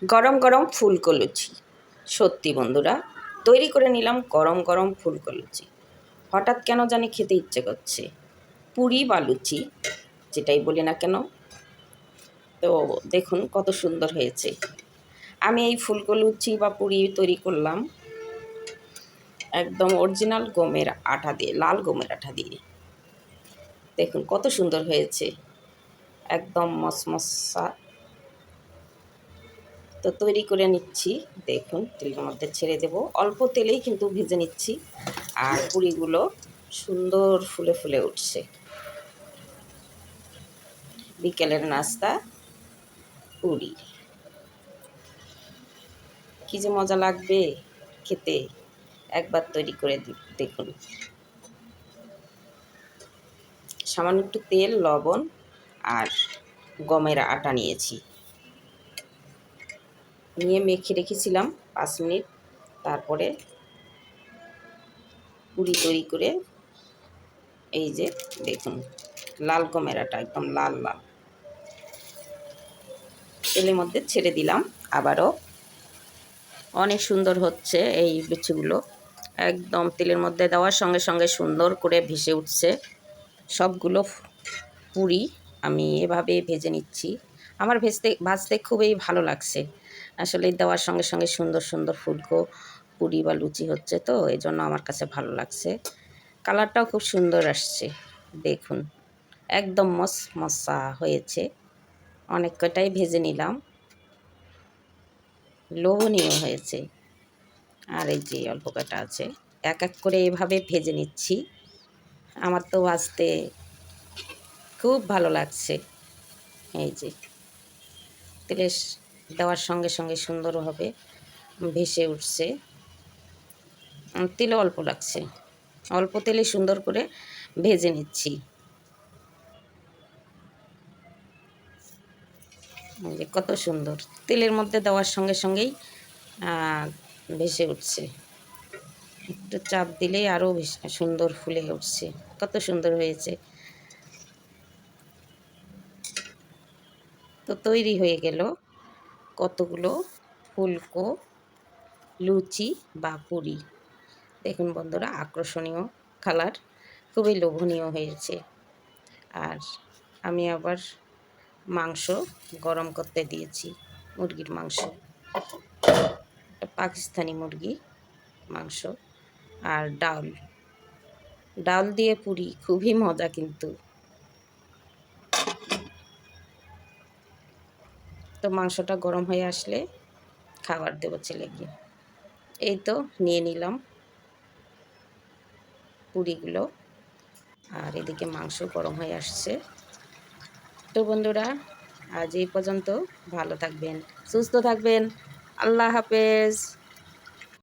গরম গরম ফুলকো লুচি। সত্যি বন্ধুরা, তৈরি করে নিলাম গরম গরম ফুলকো লুচি। হঠাৎ কেন জানি খেতে ইচ্ছে করছে, পুরি বা লুচি যেটাই বলি না কেন। তো দেখুন কত সুন্দর হয়েছে। আমি এই ফুলকো লুচি বা পুরি তৈরি করলাম একদম অরিজিনাল গমের আটা দিয়ে, লাল গমের আটা দিয়ে। দেখুন কত সুন্দর হয়েছে, একদম মসমসা। তো তৈরি করে নিচ্ছি, দেখুন তেলের মধ্যে ছেড়ে দেব, অল্প তেলেই কিন্তু ভেজে নিচ্ছি। আর পুরিগুলো সুন্দর ফুলে ফুলে উঠছে। বিকেলের নাস্তা পুরি, কী যে মজা লাগবে খেতে, একবার তৈরি করে দেখুন। সামান্য একটু তেল, লবণ আর গমের আটা নিয়েছি, নিয়ে মেখে রেখেছিলাম 5 মিনিট। তারপরে পুরি তৈরি করে, এই যে দেখুন লাল গমের আটা, একদম লাল লাল, তেলের মধ্যে ছেড়ে দিলাম। আবারও অনেক সুন্দর হচ্ছে এই লুচিগুলো, একদম তেলের মধ্যে দেওয়ার সঙ্গে সঙ্গে সুন্দর করে ভেসে উঠছে। সবগুলো পুরি আমি এভাবে ভেজে নিচ্ছি। আমার ভাজতে খুবই ভালো লাগছে। আসলে দেওয়ার সঙ্গে সঙ্গে সুন্দর সুন্দর ফুলকো পুরি বা লুচি হচ্ছে, তো এই জন্য আমার কাছে ভালো লাগছে। কালারটাও খুব সুন্দর আসছে, দেখুন একদম মশা হয়েছে। অনেক কটাই ভেজে নিলাম, লোভনীয় হয়েছে। আর এই যে অল্প কটা আছে, এক এক করে এভাবে ভেজে নিচ্ছি। আমার তো ভাজতে খুব ভালো লাগছে। এই যে তেলে দেওয়ার সঙ্গে সঙ্গে সুন্দরভাবে ভেসে উঠছে। তেলে অল্প লাগছে, অল্প তেলে সুন্দর করে ভেজে নিচ্ছি। যে কত সুন্দর, তেলের মধ্যে দেওয়ার সঙ্গে সঙ্গেই ভেসে উঠছে। একটু চাপ দিলেই আরও সুন্দর ফুলে উঠছে, কত সুন্দর হয়েছে। তো তৈরি হয়ে গেল কতগুলো ফুলকো লুচি বা পুরি। দেখুন বন্ধুরা, আকর্ষণীয় কালার, খুবই লোভনীয় হয়েছে। আর আমি আবার মাংস গরম করতে দিয়েছি, মুরগির মাংস, পাকিস্তানি মুরগি মাংস। আর ডাল, ডাল দিয়ে পুরি খুবই মজা কিন্তু। তো মাংসটা গরম হয়ে আসলে খাবার দেবো ছেলেকে। এই তো নিয়ে নিলাম পুরিগুলো, আর এদিকে মাংস গরম হয়ে আসছে। তো বন্ধুরা, আজ এই পর্যন্ত। ভালো থাকবেন, সুস্থ থাকবেন। আল্লাহ হাফেজ।